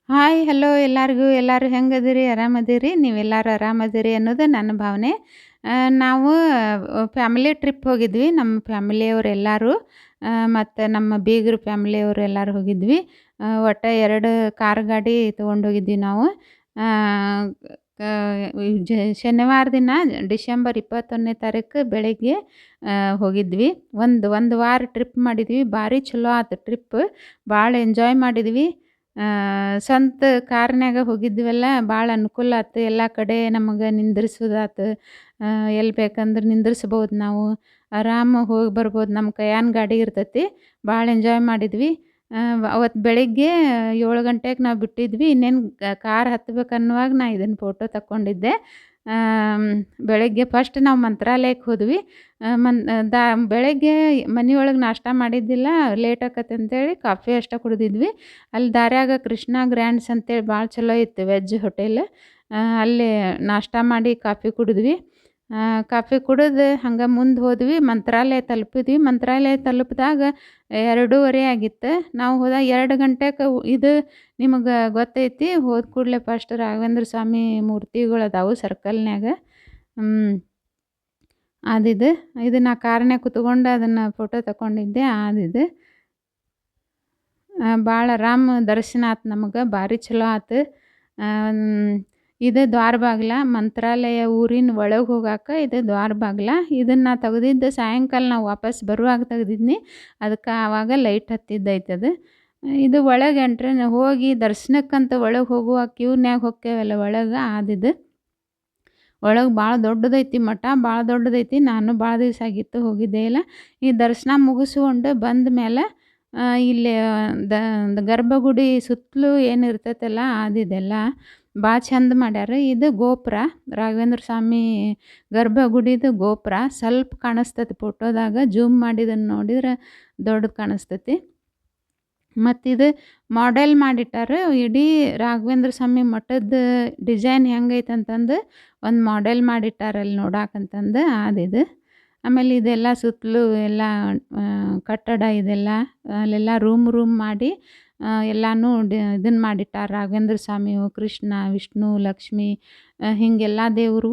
Hi hello ಎಲ್ಲರಿಗೂ ಎಲ್ಲರೂ ಹೆಂಗದಿರಿ ಆರಾಮದಿರಿ ನೀವೆಲ್ಲರೂ ಆರಾಮದಿರಿ ಅನ್ನೋದು ನನ್ನ ಭಾವನೆ. ನಾವು ಫ್ಯಾಮಿಲಿ ಟ್ರಿಪ್ ಹೋಗಿದ್ವಿ ನಮ್ಮ ಫ್ಯಾಮಿಲಿಯವರೆಲ್ಲರೂ. ಮತ್ತು ನಮ್ಮ ಬೀಗರ ಫ್ಯಾಮಿಲಿಯವರು ಎಲ್ಲರೂ ಹೋಗಿದ್ವಿ. ಒಟ್ಟು 2 ಕಾರ್ ಗಾಡಿ ತೊಗೊಂಡೋಗಿದ್ವಿ ನಾವು. ಆ, ಕ ಶನಿವಾರ ದಿನ ಡಿಸೆಂಬರ್ 21ನೇ ತಾರೀಕು ಬೆಳಗ್ಗೆ ಹೋಗಿದ್ವಿ. ಒಂದು ವಾರ ಟ್ರಿಪ್ ಮಾಡಿದ್ವಿ. ಭಾರಿ ಚಲೋ ಆತು ಟ್ರಿಪ್. ಭಾಳ ಎಂಜಾಯ್ ಮಾಡಿದ್ವಿ. ಸ್ವಂತ ಕಾರ್ನ್ಯಾಗ ಹೋಗಿದ್ವಲ್ಲ ಭಾಳ ಅನುಕೂಲ ಆತು. ಎಲ್ಲ ಕಡೆ ನಮಗೆ ನಿಂದ್ರಿಸೋದಾತು. ಎಲ್ಲಿ ಬೇಕಂದ್ರೆ ನಿಂದ್ರಿಸ್ಬೋದು ನಾವು. ಆರಾಮಾಗಿ ಹೋಗಿ ಬರ್ಬೋದು. ನಮ್ಮ ಕೈಯಾನ ಗಾಡಿ ಇರ್ತೈತಿ. ಭಾಳ ಎಂಜಾಯ್ ಮಾಡಿದ್ವಿ. ಅವತ್ತು ಬೆಳಿಗ್ಗೆ 7 ಗಂಟೆಗೆ ನಾವು ಬಿಟ್ಟಿದ್ವಿ. ಇನ್ನೇನು ಕಾರ್ ಹತ್ಬೇಕನ್ನುವಾಗ ನಾ ಇದನ್ನು ಫೋಟೋ ತಕ್ಕೊಂಡಿದ್ದೆ. ಬೆಳಗ್ಗೆ ಫಸ್ಟ್ ನಾವು ಮಂತ್ರಾಲಯಕ್ಕೆ ಹೋದ್ವಿ. ಮನ್ ದಾ ಬೆಳಗ್ಗೆ ಮನೆಯೊಳಗೆ ನಾಷ್ಟ ಮಾಡಿದ್ದಿಲ್ಲ, ಲೇಟ್ ಆಕತ್ತೆ ಅಂತೇಳಿ ಕಾಫಿ ಅಷ್ಟೇ ಕುಡಿದಿದ್ವಿ. ಅಲ್ಲಿ ದಾರ್ಯಾಗ ಕೃಷ್ಣ ಗ್ರ್ಯಾಂಡ್ಸ್ ಅಂತೇಳಿ ಭಾಳ ಚಲೋ ಇತ್ತು ವೆಜ್ ಹೋಟೆಲ್. ಅಲ್ಲಿ ನಾಷ್ಟ ಮಾಡಿ ಕಾಫಿ ಕುಡಿದ್ವಿ. ಕಾಫಿ ಕುಡಿದು ಹಂಗೆ ಮುಂದೆ ಹೋದ್ವಿ. ಮಂತ್ರಾಲಯ ತಲುಪಿದ್ವಿ. ಮಂತ್ರಾಲಯ ತಲುಪಿದಾಗ 2:30 ಆಗಿತ್ತು. ನಾವು ಹೋದಾಗ 2 ಗಂಟೆಗೆ ಇದು ನಿಮಗೆ ಗೊತ್ತೈತಿ. ಹೋದ ಕೂಡಲೇ ಫಸ್ಟ್ ರಾಘವೇಂದ್ರ ಸ್ವಾಮಿ ಮೂರ್ತಿಗಳು ಅದಾವು ಸರ್ಕಲ್ನ್ಯಾಗ. ಅದಿದು ಇದು ನಾ ಕಾರ್ನ್ಯಾಗ ಕುತ್ಕೊಂಡು ಅದನ್ನು ಫೋಟೋ ತಗೊಂಡಿದ್ದೆ. ಅದಿದು ಭಾಳ ಆರಾಮ್ ದರ್ಶನ ಆತು ನಮಗೆ. ಭಾರಿ ಚಲೋ ಆತು. ಇದು ದ್ವಾರ ಬಾಗಿಲ. ಮಂತ್ರಾಲಯ ಊರಿನ ಒಳಗೆ ಹೋಗಾಕ ಇದು ದ್ವಾರ ಬಾಗಿಲ. ಇದನ್ನು ನಾ ತೆಗ್ದಿದ್ದು ಸಾಯಂಕಾಲ ನಾವು ವಾಪಸ್ ಬರುವಾಗ ತೆಗ್ದಿದ್ನಿ. ಅದಕ್ಕೆ ಆವಾಗ ಲೈಟ್ ಹತ್ತಿದ್ದೈತೆ ಅದು. ಇದು ಒಳಗೆ ಹೋಗಿ ದರ್ಶನಕ್ಕಂತ ಒಳಗೆ ಹೋಗುವಾಗ ಕ್ಯೂನ್ಯಾಗ ಹೋಕ್ಕೇವಲ್ಲ ಒಳಗೆ ಅದಿದು. ಒಳಗೆ ಭಾಳ ದೊಡ್ಡದೈತಿ ಮಠ. ಭಾಳ ದೊಡ್ಡದೈತಿ. ನಾನು ಭಾಳ ದಿವಸ ಆಗಿತ್ತು ಹೋಗಿದ್ದೇ ಇಲ್ಲ. ಈ ದರ್ಶನ ಮುಗಿಸ್ಕೊಂಡು ಬಂದ ಮೇಲೆ ಇಲ್ಲಿ ಗರ್ಭಗುಡಿ ಸುತ್ತಲೂ ಏನು ಇರ್ತೈತಲ್ಲ ಅದಿದೆಲ್ಲ ಭಾಳ ಚಂದ ಮಾಡ್ಯಾರ. ಇದು ಗೋಪುರ. ರಾಘವೇಂದ್ರ ಸ್ವಾಮಿ ಗರ್ಭಗುಡಿದು ಗೋಪುರ ಸ್ವಲ್ಪ ಕಾಣಿಸ್ತೈತಿ ಫೋಟೋದಾಗ. ಜೂಮ್ ಮಾಡಿದನ್ನು ನೋಡಿದ್ರೆ ದೊಡ್ಡದು ಕಾಣಿಸ್ತೈತಿ. ಮತ್ತಿದು ಮಾಡೆಲ್ ಮಾಡಿಟ್ಟಾರೆ. ಇಡೀ ರಾಘವೇಂದ್ರ ಸ್ವಾಮಿ ಮಠದ ಡಿಸೈನ್ ಹೆಂಗೈತೆ ಅಂತಂದು ಒಂದು ಮಾಡೆಲ್ ಮಾಡಿಟ್ಟಾರೆ ಅಲ್ಲಿ ನೋಡಾಕಂತಂದು ಅದಿದು. ಆಮೇಲೆ ಇದೆಲ್ಲ ಸುತ್ತಲೂ ಎಲ್ಲ ಕಟ್ಟಡ ಇದೆಲ್ಲ ಅಲ್ಲೆಲ್ಲ ರೂಮ್ ಮಾಡಿ ಎಲ್ಲನೂ ಇದನ್ನು ಮಾಡಿಟ್ಟಾರೆ. ರಾಘವೇಂದ್ರ ಸ್ವಾಮಿಯು, ಕೃಷ್ಣ, ವಿಷ್ಣು, ಲಕ್ಷ್ಮಿ ಹೀಗೆಲ್ಲ ದೇವ್ರು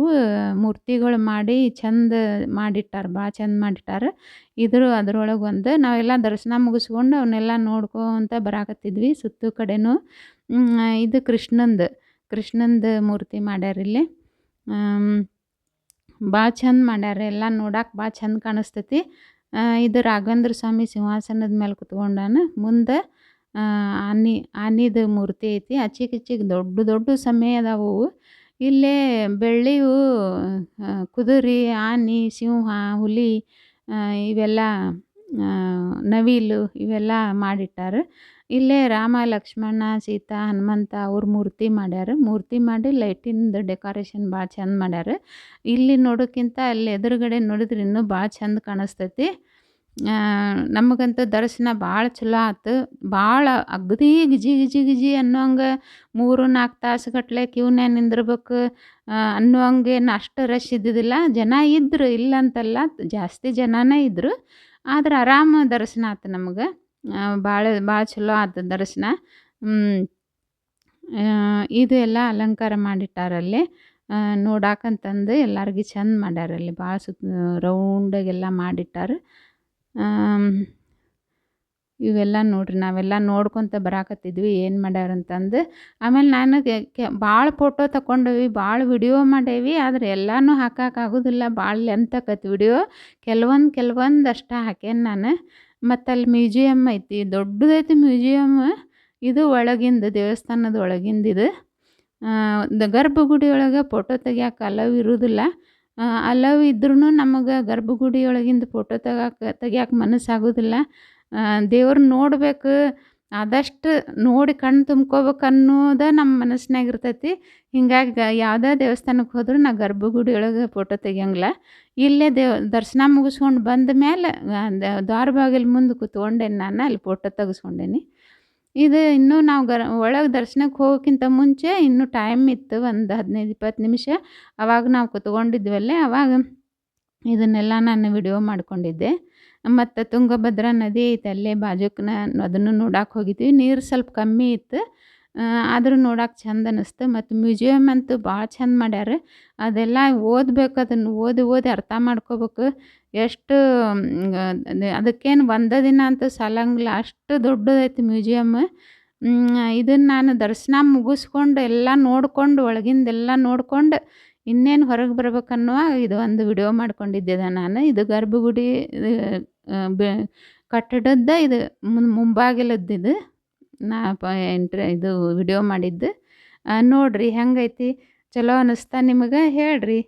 ಮೂರ್ತಿಗಳು ಮಾಡಿ ಚಂದ ಮಾಡಿಟ್ಟಾರೆ. ಭಾಳ ಚಂದ ಮಾಡಿಟ್ಟಾರೆ. ಅದರೊಳಗೆ ಒಂದು ನಾವೆಲ್ಲ ದರ್ಶನ ಮುಗಿಸ್ಕೊಂಡು ಅವನ್ನೆಲ್ಲ ನೋಡ್ಕೊತ ಬರಾಕತ್ತಿದ್ವಿ ಸುತ್ತು ಕಡೆನೂ. ಇದು ಕೃಷ್ಣಂದು ಮೂರ್ತಿ ಮಾಡ್ಯಾರ ಇಲ್ಲಿ. ಭಾಳ ಚಂದ ಮಾಡ್ಯಾರ. ಎಲ್ಲ ನೋಡಕ್ಕೆ ಭಾಳ ಚಂದ ಕಾಣಿಸ್ತೈತಿ. ಇದು ರಾಘವೇಂದ್ರ ಸ್ವಾಮಿ ಸಿಂಹಾಸನದ ಮೇಲೆ ಕುತ್ಕೊಂಡಾನ. ಮುಂದೆ ಆನಿದು ಮೂರ್ತಿ ಐತಿ. ಆಚೆಗೀಚೆಗೆ ದೊಡ್ಡ ಸಮಯ ಅದಾವು. ಇಲ್ಲೇ ಬೆಳ್ಳಿಯು ಕುದುರೆ, ಆನೆ, ಸಿಂಹ, ಹುಲಿ ಇವೆಲ್ಲ ನವಿಲು ಇವೆಲ್ಲ ಮಾಡಿಟ್ಟಾರೆ. ಇಲ್ಲೇ ರಾಮ, ಲಕ್ಷ್ಮಣ, ಸೀತಾ, ಹನುಮಂತ ಅವ್ರ ಮೂರ್ತಿ ಮಾಡ್ಯಾರ. ಮೂರ್ತಿ ಮಾಡಿ ಲೈಟಿಂದ ಡೆಕೋರೇಷನ್ ಭಾಳ ಚಂದ ಮಾಡ್ಯಾರ. ಇಲ್ಲಿ ನೋಡೋಕ್ಕಿಂತ ಅಲ್ಲಿ ಎದುರುಗಡೆ ನೋಡಿದ್ರೆ ಇನ್ನೂ ಭಾಳ ಚಂದ ಕಾಣಿಸ್ತೈತಿ. ನಮಗಂತೂ ದರ್ಶನ ಭಾಳ ಚಲೋ ಆಯ್ತು. ಭಾಳ ಅಗದಿ ಗಿಜಿ ಅನ್ನೋಂಗೆ 3-4 ತಾಸುಗಟ್ಟಲೆ ಕ್ಯೂನ್ಯಾಗ ನಿಂದಿರ್ಬೇಕು ಅನ್ನೋಂಗೇನು ಅಷ್ಟು ರಶ್ ಇದ್ದಿದ್ದಿಲ್ಲ. ಜನ ಇದ್ದರು, ಇಲ್ಲಂತಲ್ಲ, ಜಾಸ್ತಿ ಜನನೇ ಇದ್ದರು. ಆದ್ರೆ ಆರಾಮ ದರ್ಶನ ಆಯ್ತು ನಮಗೆ. ಭಾಳ ಚಲೋ ಆಯ್ತು ದರ್ಶನ. ಇದು ಎಲ್ಲ ಅಲಂಕಾರ ಮಾಡಿಟ್ಟಾರಲ್ಲಿ ನೋಡಾಕಂತಂದು ಎಲ್ಲರಿಗೂ ಚಂದ ಮಾಡ್ಯಾರಲ್ಲಿ. ಭಾಳ ರೌಂಡಾಗೆಲ್ಲ ಮಾಡಿಟ್ಟಾರೆ. ಇವೆಲ್ಲ ನೋಡ್ರಿ ನಾವೆಲ್ಲ ನೋಡ್ಕೊತ ಬರಾಕತ್ತಿದ್ವಿ ಏನು ಮಾಡ್ಯಾರಂತಂದು. ಆಮೇಲೆ ನಾನು ಭಾಳ ಫೋಟೋ ತಗೊಂಡೇವಿ, ಭಾಳ ವಿಡಿಯೋ ಮಾಡೇವಿ. ಆದರೆ ಎಲ್ಲನೂ ಹಾಕೋಕ್ಕಾಗೋದಿಲ್ಲ, ಭಾಳ ಲೆಂತ್ ಆಕೈತಿ ವಿಡಿಯೋ. ಕೆಲವೊಂದು ಅಷ್ಟೇ ಹಾಕೇನಿ ನಾನು. ಮತ್ತು ಅಲ್ಲಿ ಮ್ಯೂಸಿಯಮ್ ಐತಿ, ದೊಡ್ಡದೈತಿ ಮ್ಯೂಸಿಯಮ್. ಇದು ಒಳಗಿಂದು ದೇವಸ್ಥಾನದ ಒಳಗಿಂದು ಇದು. ಗರ್ಭಗುಡಿ ಒಳಗೆ ಫೋಟೋ ತೆಗಿಯೋಕೆ ಅಲೌ ಇರೋದಿಲ್ಲ. ಅಲೌ ಇದ್ರೂ ನಮಗೆ ಗರ್ಭಗುಡಿ ಒಳಗಿಂದು ಫೋಟೋ ತೆಗಿಯೋಕೆ ಮನಸ್ಸಾಗೋದಿಲ್ಲ. ದೇವ್ರನ್ನ ನೋಡಬೇಕು, ಆದಷ್ಟು ನೋಡಿ ಕಣ್ಣು ತುಂಬ್ಕೋಬೇಕು ಅನ್ನೋದು ನಮ್ಮ ಮನಸ್ಸಿನಾಗ ಇರ್ತೈತಿ. ಹಿಂಗಾಗಿ ಯಾವುದೇ ದೇವಸ್ಥಾನಕ್ಕೆ ಹೋದ್ರೂ ನಾ ಗರ್ಭಗುಡಿ ಒಳಗೆ ಫೋಟೋ ತೆಗಿಯೋಂಗಿಲ್ಲ. ಇಲ್ಲೇ ದರ್ಶನ ಮುಗಿಸ್ಕೊಂಡು ಬಂದ ಮೇಲೆ ದ್ವಾರ ಬಾಗಿಲು ಮುಂದೆ ಕೂತ್ಕೊಂಡೇನಿ ನಾನು. ಅಲ್ಲಿ ಫೋಟೋ ತೆಗೆಸ್ಕೊಂಡೇನಿ. ಇದು ಇನ್ನೂ ನಾವು ಒಳಗೆ ದರ್ಶನಕ್ಕೆ ಹೋಗೋಕ್ಕಿಂತ ಮುಂಚೆ ಇನ್ನೂ ಟೈಮ್ ಇತ್ತು, ಒಂದು 15-20 ನಿಮಿಷ. ಆವಾಗ ನಾವು ಕೂತ್ಕೊಂಡಿದ್ವಲ್ಲೇ, ಆವಾಗ ಇದನ್ನೆಲ್ಲ ನಾನು ವಿಡಿಯೋ ಮಾಡ್ಕೊಂಡಿದ್ದೆ. ಮತ್ತು ತುಂಗಭದ್ರಾ ನದಿ ಐತೆ ಅಲ್ಲೇ ಬಾಜುಕನ, ಅದನ್ನು ನೋಡಕ್ಕೆ ಹೋಗಿದ್ವಿ. ನೀರು ಸ್ವಲ್ಪ ಕಮ್ಮಿ ಇತ್ತು. ಆದ್ರೂ ನೋಡಕ್ಕೆ ಚಂದ ಅನಿಸ್ತು. ಮತ್ತು ಮ್ಯೂಸಿಯಮ್ ಅಂತೂ ಭಾಳ ಚಂದ ಮಾಡ್ಯಾರ. ಅದೆಲ್ಲ ಓದ್ಬೇಕು, ಅದನ್ನು ಓದಿ ಓದಿ ಅರ್ಥ ಮಾಡ್ಕೋಬೇಕು. ಎಷ್ಟು ಅದಕ್ಕೇನು ಒಂದೇ ದಿನ ಅಂತೂ ಸಾಲಂಗಿಲ್ಲ, ಅಷ್ಟು ದೊಡ್ಡದೈತಿ ಮ್ಯೂಸಿಯಮ್. ಇದನ್ನು ನಾನು ದರ್ಶನ ಮುಗಿಸ್ಕೊಂಡು ಎಲ್ಲ ನೋಡ್ಕೊಂಡು ಒಳಗಿಂದೆಲ್ಲ ನೋಡ್ಕೊಂಡು ಇನ್ನೇನು ಹೊರಗೆ ಬರ್ಬೇಕನ್ನುವಾಗ ಇದು ಒಂದು ವಿಡಿಯೋ ಮಾಡ್ಕೊಂಡಿದ್ದೆ ನಾನು. ಇದು ಗರ್ಭಗುಡಿ ಬೆ ಕಟ್ಟಡದ ಇದು ಮುಂಭಾಗಿಲದ್ದು ನಾ ಇದು ವಿಡಿಯೋ ಮಾಡಿದ್ದು. ನೋಡಿರಿ ಹೆಂಗೈತಿ, ಚಲೋ ಅನ್ನಿಸ್ತಾ ನಿಮಗೆ? ಹೇಳ್ರಿ.